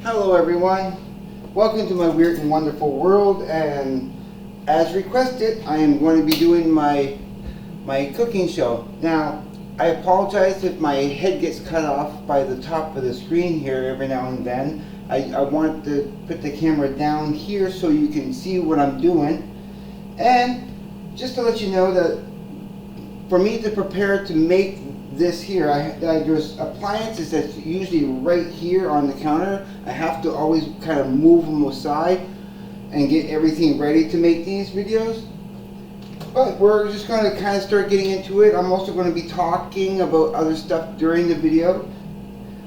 Hello everyone, welcome to my weird and wonderful world, and as requested I am going to be doing my cooking show. Now I apologize if my head gets cut off by the top of the screen here every now and then. I want to put the camera down here so you can see what I'm doing, and just to let you know that for me to prepare to make this here, there's appliances that's usually right here on the counter. I have to always kind of move them aside and get everything ready to make these videos. But we're just going to kind of start getting into it. I'm also going to be talking about other stuff during the video.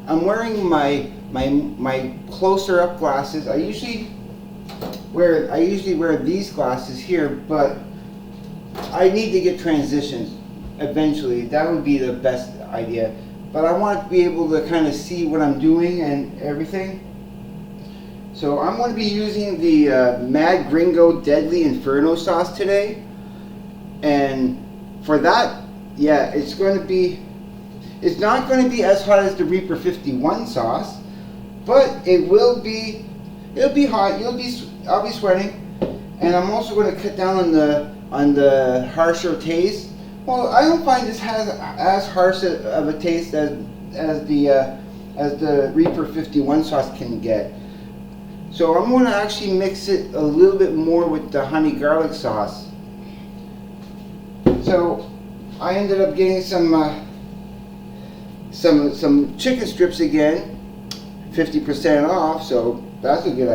I'm wearing my closer up glasses. I usually wear these glasses here, but I need to get transitions eventually. That would be the best idea, but I want to be able to kind of see what I'm doing and everything. So I'm going to be using the Mad Gringo Deadly Inferno sauce today, and for that, yeah, it's not going to be as hot as the Reaper 51 sauce, but it'll be hot. I'll be sweating, and I'm also going to cut down on the harsher taste. Well, I don't find this has as harsh of a taste as the Reaper 51 sauce can get. So I'm going to actually mix it a little bit more with the honey garlic sauce. So I ended up getting some chicken strips again, 50% off. So that's good.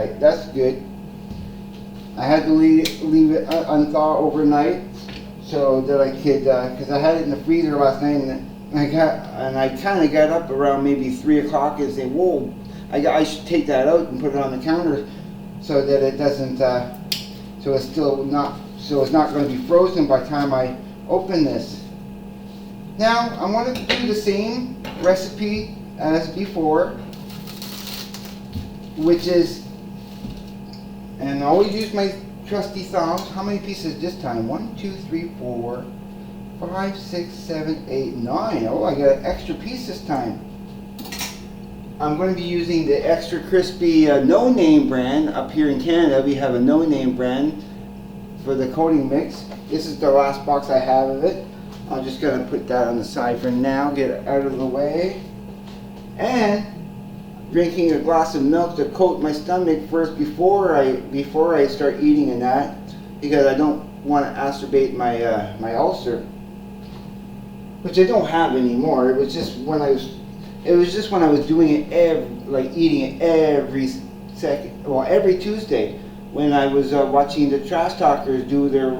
I had to leave it unthaw overnight, so that I could, because I had it in the freezer last night, and I kind of got up around maybe 3 o'clock and say, whoa, I should take that out and put it on the counter so that it doesn't, so it's not going to be frozen by the time I open this. Now I wanted to do the same recipe as before, which is, and I always use my trusty thumbs. How many pieces this time? 1, 2, 3, 4, 5, 6, 7, 8, 9. Oh, I got an extra piece this time. I'm going to be using the Extra Crispy No Name brand. Up here in Canada, we have a No Name brand for the coating mix. This is the last box I have of it. I'm just going to put that on the side for now, get it out of the way. And drinking a glass of milk to coat my stomach first before I start eating in that, because I don't want to exacerbate my ulcer, which I don't have anymore. It was just when I was doing it eating it every Tuesday when I was watching the Trash Talkers do their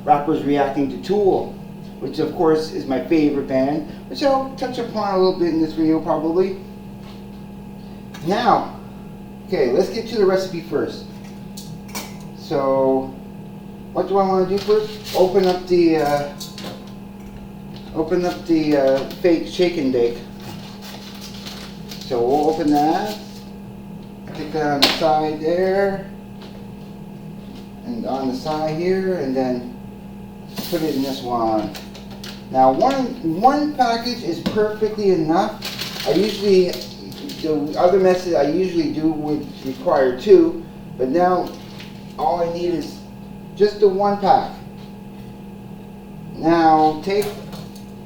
rappers reacting to Tool, which of course is my favorite band, which I'll touch upon a little bit in this video probably. Now, okay, let's get to the recipe first. So, what do I want to do first? Open up the fake shake and bake. So we'll open that. Stick that on the side there, and on the side here, and then put it in this one. Now, one package is perfectly enough. The other method I usually do would require 2, but now all I need is just the 1 pack. Now take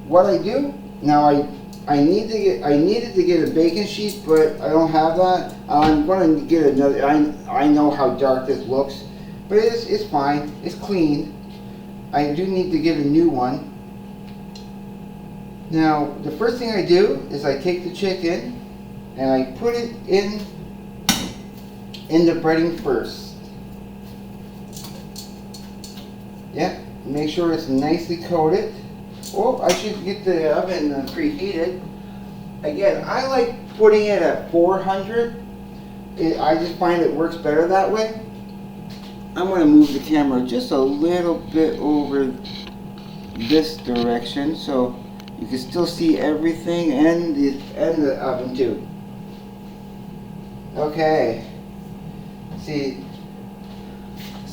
what I do. Now I needed to get a baking sheet, but I don't have that. I'm going to get another. I know how dark this looks, but it's fine. It's clean. I do need to get a new one. Now the first thing I do is I take the chicken and I put it in the breading first. Yeah, make sure it's nicely coated. Oh, I should get the oven preheated. Again, I like putting it at 400. I just find it works better that way. I'm going to move the camera just a little bit over this direction so you can still see everything, and the oven too. Okay. See,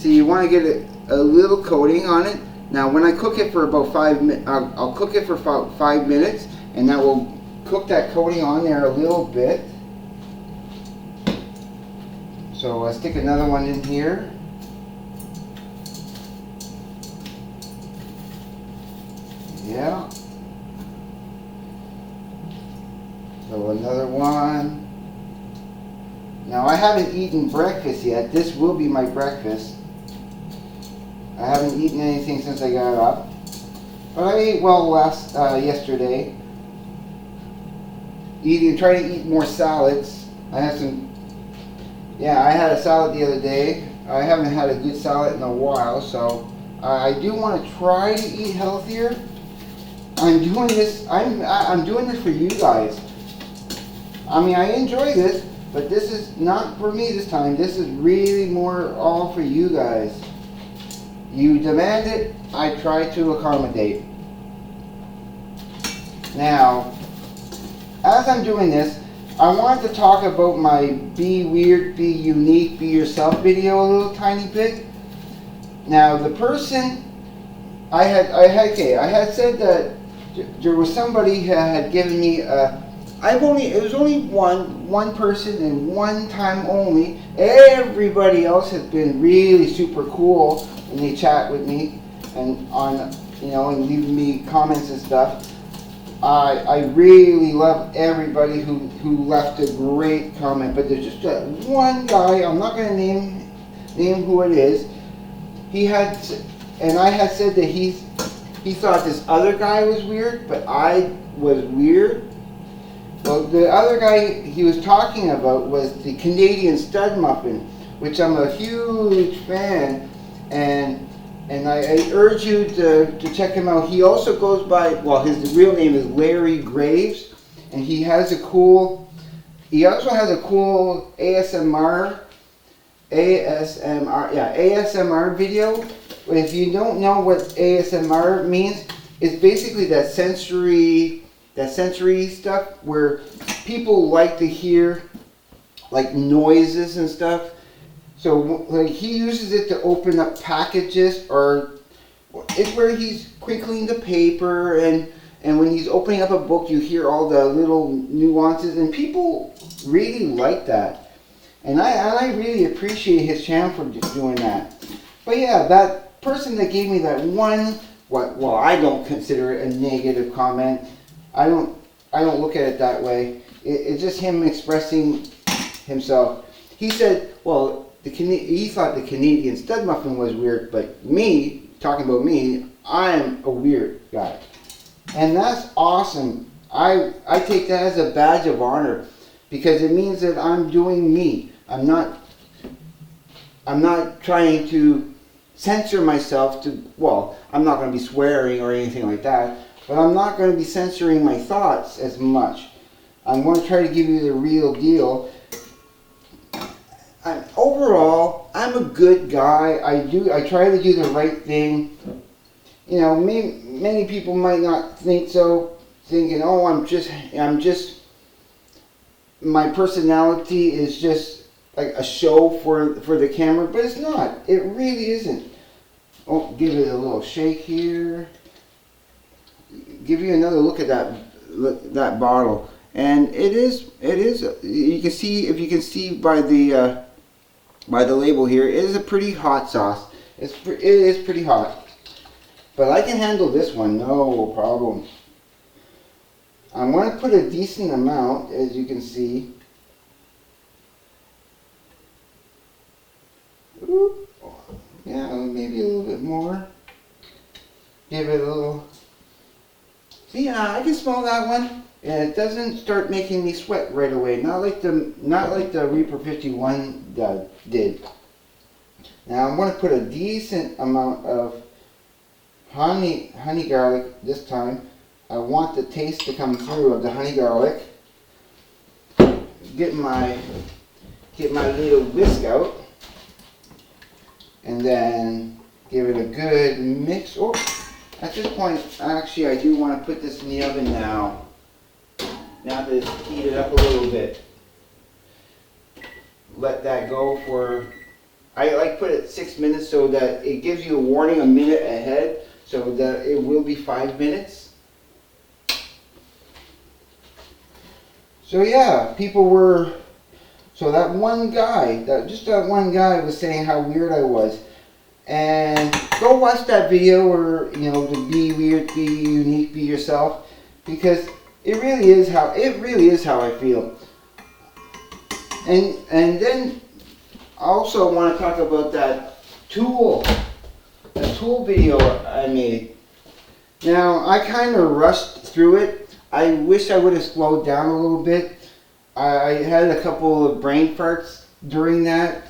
you want to get a little coating on it. Now, when I cook it for about 5 minutes, I'll cook it for about 5 minutes, and that will cook that coating on there a little bit. So I stick another one in here. Yeah. So another one. Now I haven't eaten breakfast yet. This will be my breakfast. I haven't eaten anything since I got up. But I ate well yesterday. Trying to eat more salads. I had I had a salad the other day. I haven't had a good salad in a while, so I do want to try to eat healthier. I'm doing this. I'm doing this for you guys. I mean, I enjoy this, but this is not for me this time. This is really more all for you guys. You demand it, I try to accommodate. Now, as I'm doing this, I wanted to talk about my Be Weird, Be Unique, Be Yourself video a little tiny bit. Now, the person I had said that there was somebody who had given me it was only one person and one time only. Everybody else has been really super cool when they chat with me and and leaving me comments and stuff. I really love everybody who left a great comment, but there's just that one guy, I'm not going to name who it is. I had said that he thought this other guy was weird, but I was weird. Well, the other guy he was talking about was the Canadian Stud Muffin, which I'm a huge fan, and I urge you to check him out. He also goes by, well, his real name is Larry Graves, and he also has a cool ASMR video. If you don't know what ASMR means, it's basically that sensory stuff where people like to hear like noises and stuff. So like he uses it to open up packages, or it's where he's crinkling the paper, and when he's opening up a book you hear all the little nuances, and people really like that. And I really appreciate his channel for doing that. But yeah, that person that gave me that one, well, I don't consider it a negative comment. I don't look at it that way. It's just him expressing himself. He said, well, he thought the Canadian Stud Muffin was weird, but me, talking about me, I'm a weird guy. And that's awesome. I take that as a badge of honor, because it means that I'm doing me. I'm not trying to censor myself I'm not going to be swearing or anything like that, but I'm not going to be censoring my thoughts as much. I'm going to try to give you the real deal. Overall, I'm a good guy. I try to do the right thing. Many people might not think so, thinking, oh, I'm just, my personality is just like a show for the camera, but it's not. It really isn't. Oh, give it a little shake here. Give you another look at that bottle, and it is. You can see, if you can see by the label here, it is a pretty hot sauce. It is pretty hot, but I can handle this one, no problem. I'm going to put a decent amount, as you can see. Ooh, yeah, maybe a little bit more. Give it a little. See, I can smell that one, and it doesn't start making me sweat right away. Not like the Reaper 51 did. Now I'm going to put a decent amount of honey garlic this time. I want the taste to come through of the honey garlic. Get my little whisk out, and then give it a good mix. Oh. At this point, actually, I do want to put this in the oven now. Now that it's heated up a little bit. Let that go for, I like put it 6 minutes so that it gives you a warning a minute ahead, so that it will be 5 minutes. So yeah, So that one guy, that one guy was saying how weird I was. And go watch that video where, to be weird, be unique, be yourself, because it really is how I feel. And then I also want to talk about that tool video I made. Now, I kind of rushed through it. I wish I would have slowed down a little bit. I had a couple of brain farts during that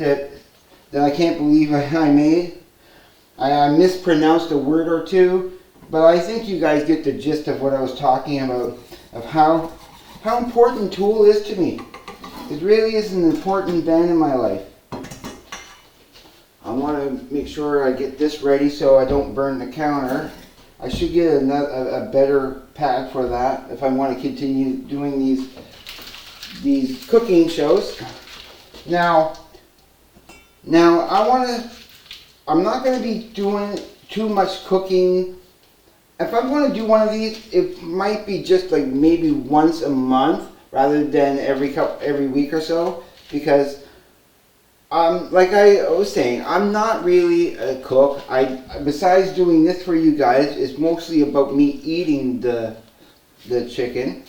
I can't believe I made. I mispronounced a word or two, but I think you guys get the gist of what I was talking about, of how important Tool is to me. It really is an important band in my life. I want to make sure I get this ready so I don't burn the counter. I should get a better pad for that if I want to continue doing these cooking shows. Now I'm not going to be doing too much cooking. If I'm going to do one of these, it might be just like maybe once a month rather than every week or so, because like I was saying, I'm not really a cook. Besides doing this for you guys, it's mostly about me eating the chicken.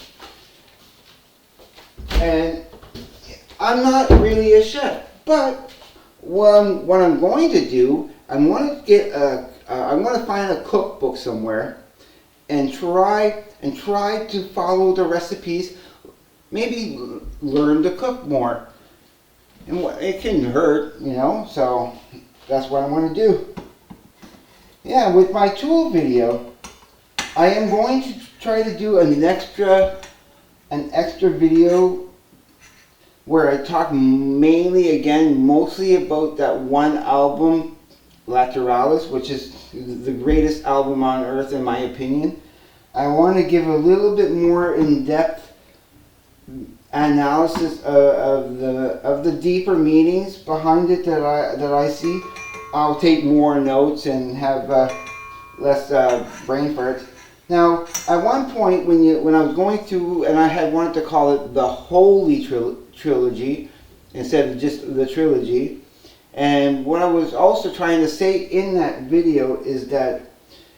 And I'm not really a chef, but what I'm going to do, I'm going to find a cookbook somewhere and try to follow the recipes. Maybe learn to cook more. And it can hurt, so that's what I'm going to do. Yeah, with my tool video, I am going to try to do an extra video where I talk mostly about that one album, Lateralis, which is the greatest album on earth in my opinion. I want to give a little bit more in-depth analysis of the deeper meanings behind it that I see. I'll take more notes and have less brain farts. Now, at one point when I was going through, and I had wanted to call it the Holy Trilogy instead of just the trilogy, and what I was also trying to say in that video is that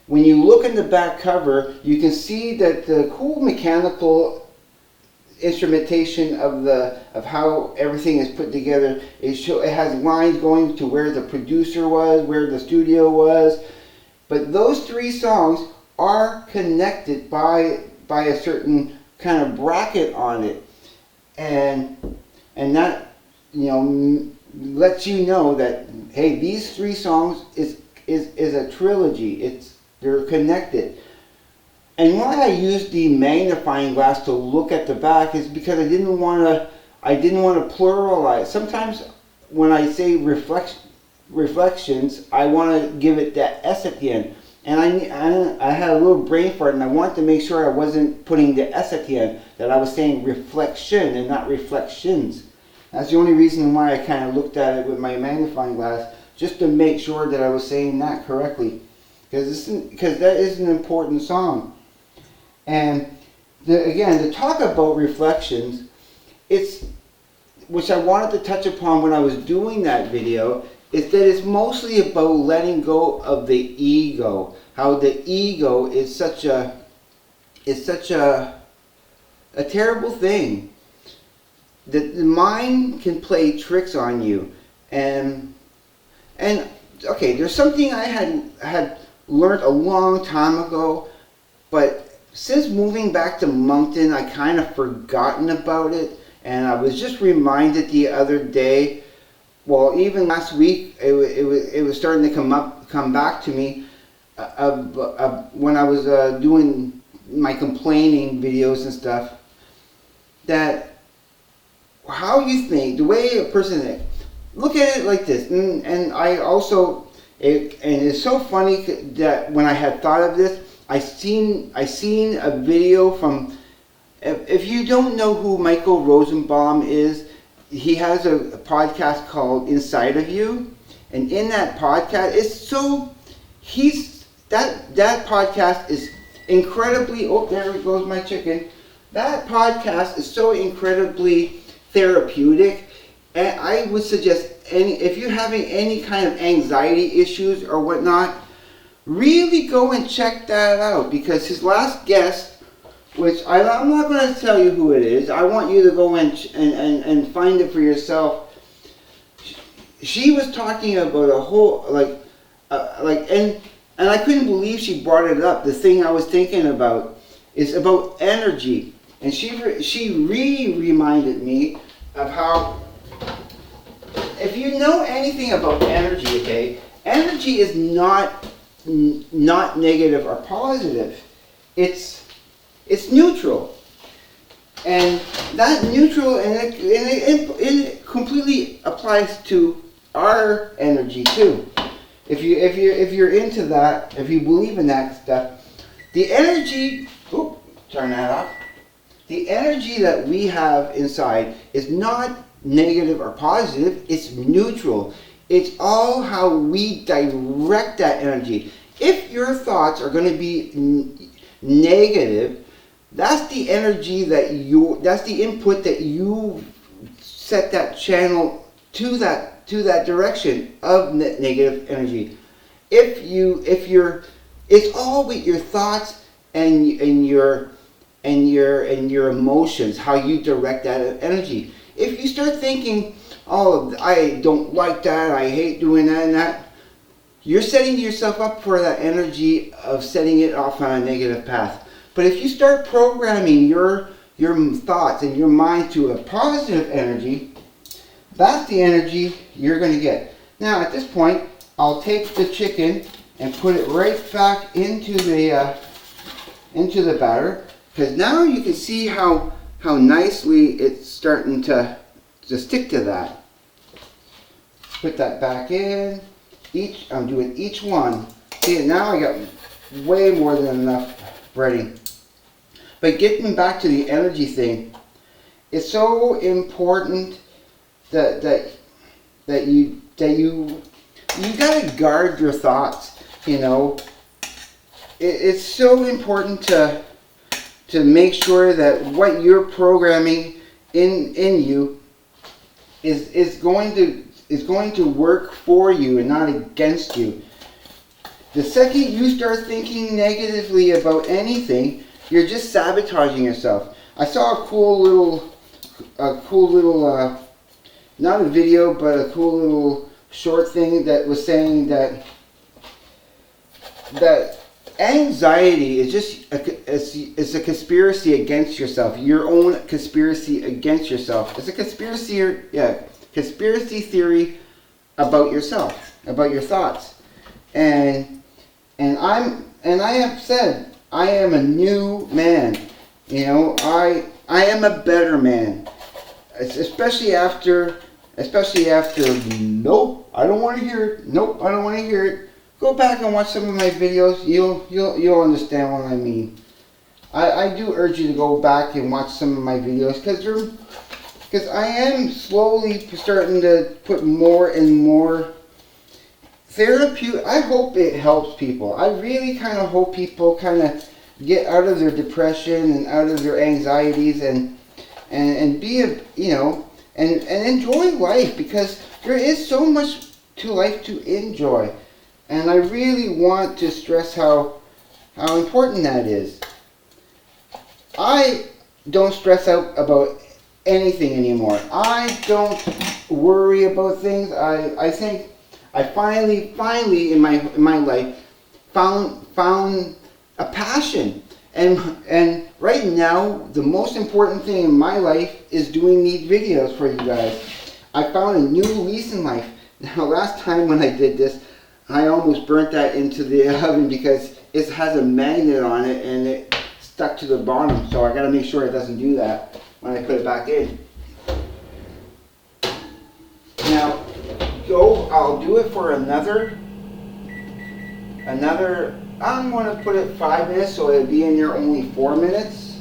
when you look in the back cover, you can see that the cool mechanical instrumentation of how everything is put together. It has lines going to where the producer was, where the studio was, but those three songs are connected by a certain kind of bracket on it, and that lets you know that, hey, these three songs is a trilogy. They're connected. And why I used the magnifying glass to look at the back is because I didn't want to pluralize. Sometimes when I say reflections, I want to give it that S at the end. And I had a little brain fart, and I wanted to make sure I wasn't putting the S at the end, that I was saying reflection and not reflections. That's the only reason why I kind of looked at it with my magnifying glass, just to make sure that I was saying that correctly. Because that is an important song. And again, to talk about reflections, which I wanted to touch upon when I was doing that video, is that it's mostly about letting go of the ego. How the ego is such a terrible thing. The mind can play tricks on you, and okay, there's something I had learned a long time ago, but since moving back to Moncton, I kind of forgotten about it, and I was just reminded the other day. Well, even last week, it was starting to come back to me when I was doing my complaining videos and stuff. That how you think, the way a person thinks, look at it like this, and I also, and it's so funny that when I had thought of this, I seen a video from, if you don't know who Michael Rosenbaum is, he has a podcast called Inside of You, and in that podcast, that podcast is incredibly, oh, there goes my chicken. That podcast is so incredibly therapeutic. And I would suggest if you're having any kind of anxiety issues or whatnot, really go and check that out, because his last guest, which I'm not going to tell you who it is. I want you to go and find it for yourself. She was talking about a whole and I couldn't believe she brought it up. The thing I was thinking about is about energy, and she reminded me of how, if you know anything about energy, okay, energy is not negative or positive. It's neutral, and that neutral, and it completely applies to our energy too. If you're into that, if you believe in that stuff, the energy. Turn that off. The energy that we have inside is not negative or positive. It's neutral. It's all how we direct that energy. If your thoughts are going to be negative, that's the energy that's the input that you set that channel to that direction of negative energy. It's all with your thoughts and your emotions, how you direct that energy. If you start thinking, oh, I don't like that, I hate doing that and that, you're setting yourself up for that energy of setting it off on a negative path. But if you start programming your thoughts and your mind to a positive energy, that's the energy you're going to get. Now at this point, I'll take the chicken and put it right back into the batter, because now you can see how nicely it's starting to stick to that. Put that back in. I'm doing each one. See, now I got way more than enough breading. But getting back to the energy thing, it's so important that you gotta guard your thoughts. You know, it's so important to make sure that what you're programming in you is going to work for you and not against you. The second you start thinking negatively about anything, you're just sabotaging yourself. I saw a cool little not a video, but a cool little short thing that was saying that anxiety is just it's a conspiracy against yourself. Your own conspiracy against yourself. It's a conspiracy theory about yourself, about your thoughts. And I have said I am a new man. You know, I am a better man. Especially after nope, I don't want to hear it. Nope, I don't want to hear it. Go back and watch some of my videos. You'll understand what I mean. I do urge you to go back and watch some of my videos, because I am slowly starting to put more and more therapy. I hope it helps people. I really kind of hope people kind of get out of their depression and out of their anxieties and be and enjoy life, because there is so much to life to enjoy. And I really want to stress how important that is. I don't stress out about anything anymore. I don't worry about things. I think I finally in my life found a passion. And right now, the most important thing in my life is doing these videos for you guys. I found a new lease in life. Now, last time when I did this, I almost burnt that into the oven because it has a magnet on it and it stuck to the bottom. So I got to make sure it doesn't do that when I put it back in. Now, I'll do it for another. I'm going to put it 5 minutes, so it'll be in there only 4 minutes.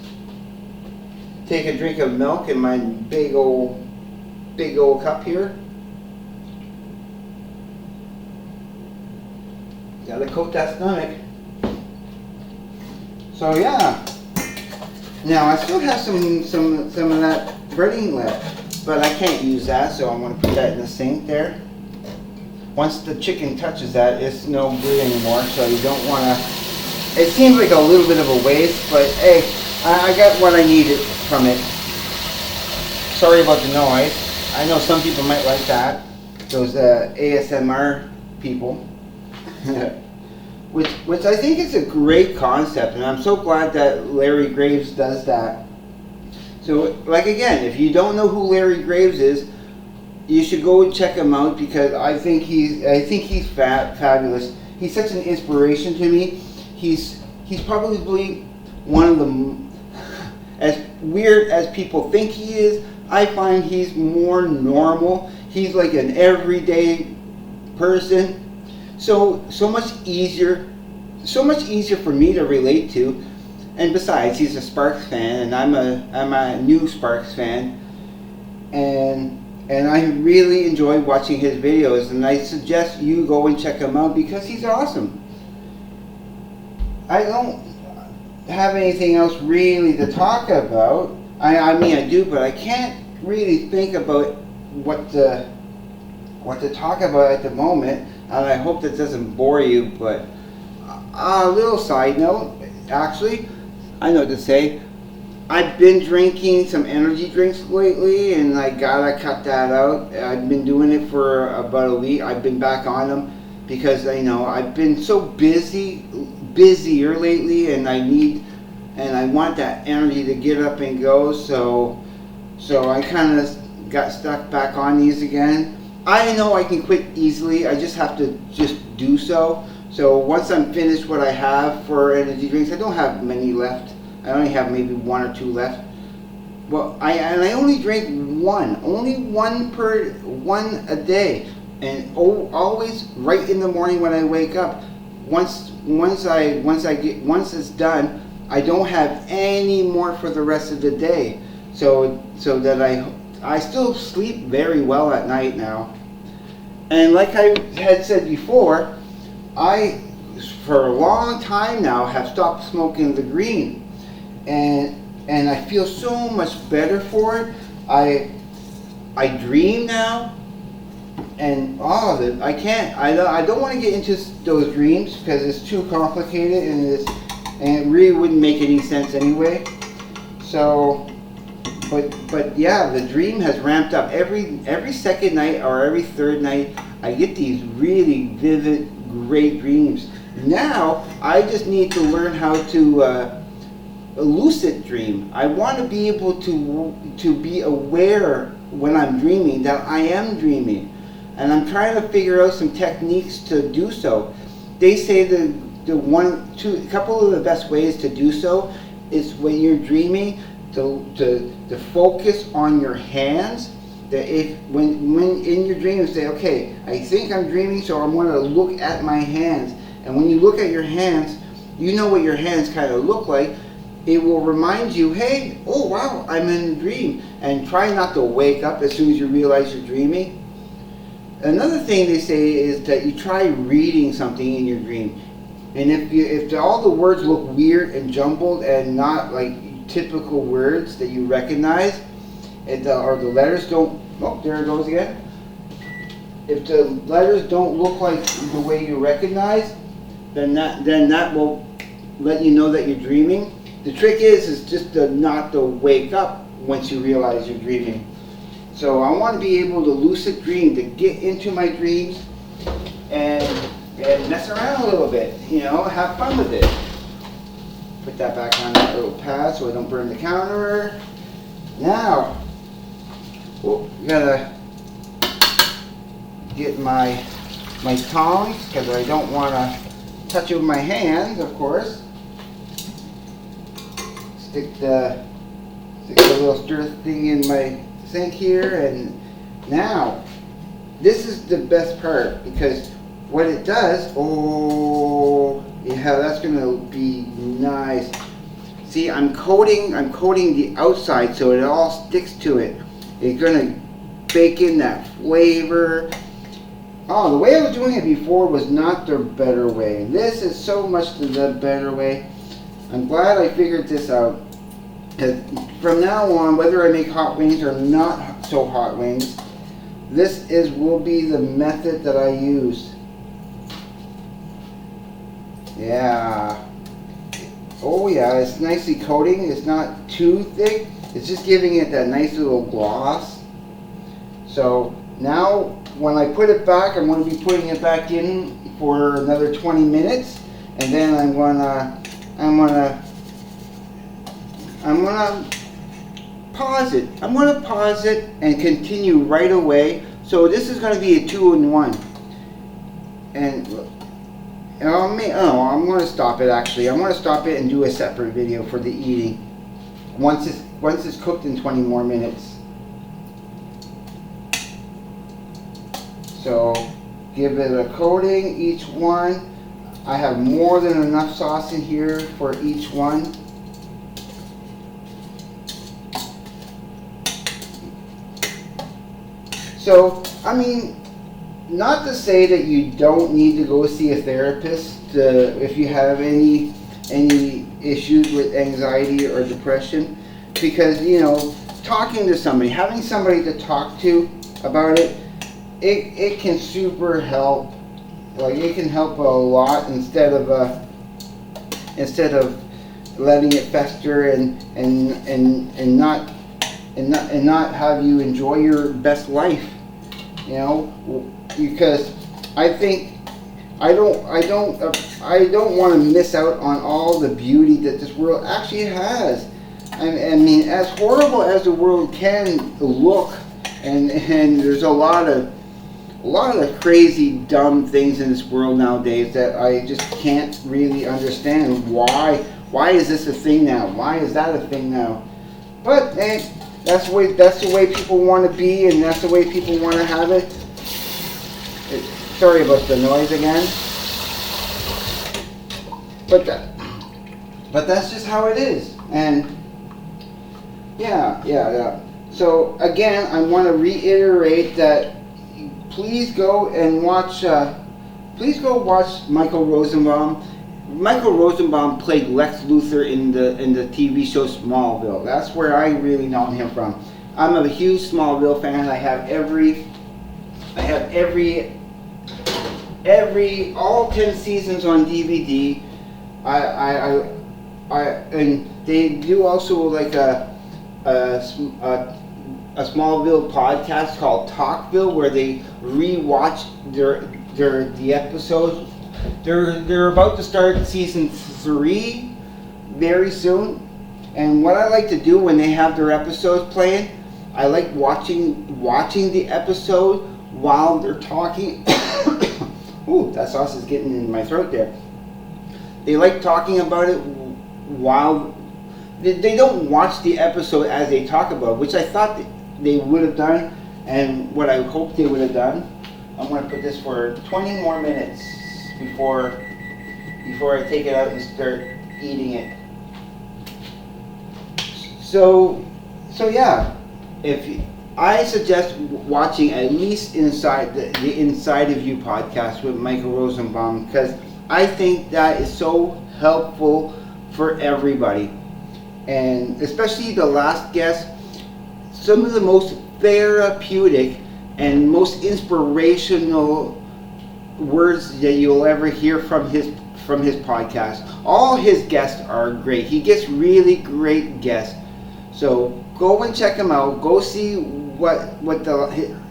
Take a drink of milk in my big old cup here. Gotta coat that stomach. So yeah. Now I still have some of that breading left. but I can't use that, so I'm going to put that in the sink there. Once the chicken touches that, it's no good anymore, so you don't want to. It seems like a little bit of a waste, but hey, I got what I needed from it. Sorry about the noise. I know some people might like that, those ASMR people, which I think is a great concept, and I'm so glad that Larry Graves does that. So, like again, if you don't know who Larry Graves is, you should go and check him out, because I think he's fabulous. He's such an inspiration to me. He's probably one of the, as weird as people think he is, I find he's more normal. He's like an everyday person. So much easier for me to relate to. And besides, he's a Sparks fan, and I'm a new Sparks fan, and I really enjoy watching his videos, and I suggest you go and check him out because he's awesome. I don't have anything else really to talk about. I mean I do, but I can't really think about what to talk about at the moment, and I hope that doesn't bore you. But a little side note, actually, I know what to say. I've been drinking some energy drinks lately, and I gotta cut that out. I've been doing it for about a week. I've been back on them because I've been so busier lately, and I want that energy to get up and go. So I kind of got stuck back on these again. I know I can quit easily. I just have to do so. So once I'm finished what I have for energy drinks, I don't have many left. I only have maybe 1 or 2 left. Well, I only drink only one a day, and always right in the morning when I wake up. Once it's done, I don't have any more for the rest of the day. So that I still sleep very well at night now. And like I had said before, I for a long time now have stopped smoking the green. And I feel so much better for it. I dream now, and all of it. I don't want to get into those dreams because it's too complicated, and it really wouldn't make any sense anyway. So, but yeah, the dream has ramped up. Every second night or every third night, I get these really vivid, great dreams. Now I just need to learn how to. A lucid dream. I want to be able to be aware when I'm dreaming that I am dreaming, and I'm trying to figure out some techniques to do so. They say a couple of the best ways to do so is when you're dreaming to focus on your hands. That when in your dream you say, okay, I think I'm dreaming, so I'm going to look at my hands. And when you look at your hands, you know what your hands kind of look like. It will remind you, hey, oh wow, I'm in a dream. And try not to wake up as soon as you realize you're dreaming. Another thing they say is that you try reading something in your dream. And if all the words look weird and jumbled and not like typical words that you recognize, or the letters don't, oh, there it goes again. If the letters don't look like the way you recognize, then that will let you know that you're dreaming. The trick is just not to wake up once you realize you're dreaming. So I want to be able to lucid dream, to get into my dreams and mess around a little bit, have fun with it. Put that back on that little pad so I don't burn the counter. Now, gotta get my tongs because I don't want to touch it with my hands, of course. Stick the little stir thing in my sink here, and now this is the best part because what it does, oh yeah, that's gonna be nice. See, I'm coating the outside so it all sticks to it. It's gonna bake in that flavor. Oh, the way I was doing it before was not the better way. This is so much the better way. I'm glad I figured this out. 'Cause from now on, whether I make hot wings or not so hot wings, this will be the method that I use. Yeah. Oh yeah, it's nicely coating. It's not too thick. It's just giving it that nice little gloss. So now when I put it back, I'm going to be putting it back in for another 20 minutes, and then I'm gonna pause it. I'm gonna pause it and continue right away. So this is going to be a 2-in-1. And I'm going to stop it actually. I'm going to stop it and do a separate video for the eating once it's cooked in 20 more minutes. So give it a coating, each one. I have more than enough sauce in here for each one. So, I mean, not to say that you don't need to go see a therapist if you have any issues with anxiety or depression, because, you know, talking to somebody, having somebody to talk to about it, it can super help. Like, it can help a lot instead of letting it fester and not have you enjoy your best life, you know, because I think I don't want to miss out on all the beauty that this world actually has. I mean, as horrible as the world can look, and there's a lot of crazy, dumb things in this world nowadays that I just can't really understand. Why is this a thing now? Why is that a thing now? But hey, that's the way people want to be, and that's the way people want to have it. Sorry about the noise again. But that's just how it is. And yeah. So again, I want to reiterate that please go watch Michael Rosenbaum. Michael Rosenbaum played Lex Luthor in the TV show Smallville. That's where I really know him from. I'm a huge Smallville fan. I have all 10 seasons on DVD. And they do also like a Smallville podcast called Talkville, where they rewatch the episodes. They're about to start season 3 very soon, and what I like to do when they have their episodes playing, I like watching the episode while they're talking. Ooh, that sauce is getting in my throat there. They like talking about it while they don't watch the episode as they talk about it, which I thought they would have done, and what I hoped they would have done. I'm going to put this for 20 more minutes before I take it out and start eating it. So yeah, I suggest watching at least Inside the Inside of You podcast with Michael Rosenbaum, because I think that is so helpful for everybody, and especially the last guest. Some of the most therapeutic and most inspirational words that you'll ever hear from his podcast. All his guests are great. He gets really great guests. So go and check him out. Go see what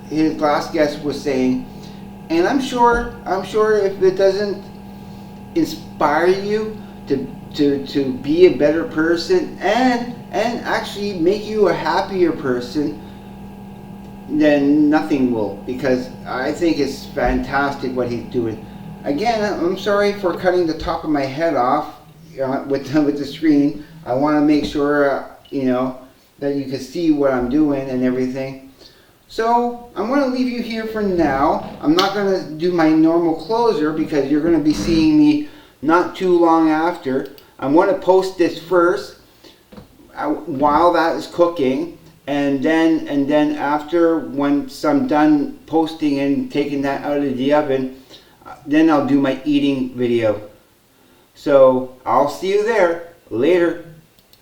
his last guest was saying. And I'm sure if it doesn't inspire you to be a better person and actually make you a happier person, then nothing will, because I think it's fantastic what he's doing. Again, I'm sorry for cutting the top of my head off with the screen. I want to make sure that you can see what I'm doing and everything. So I'm going to leave you here for now. I'm not going to do my normal closer because you're going to be seeing me not too long after. I'm going to post this first while that is cooking, and then after, once I'm done posting and taking that out of the oven, then I'll do my eating video. So I'll see you there later.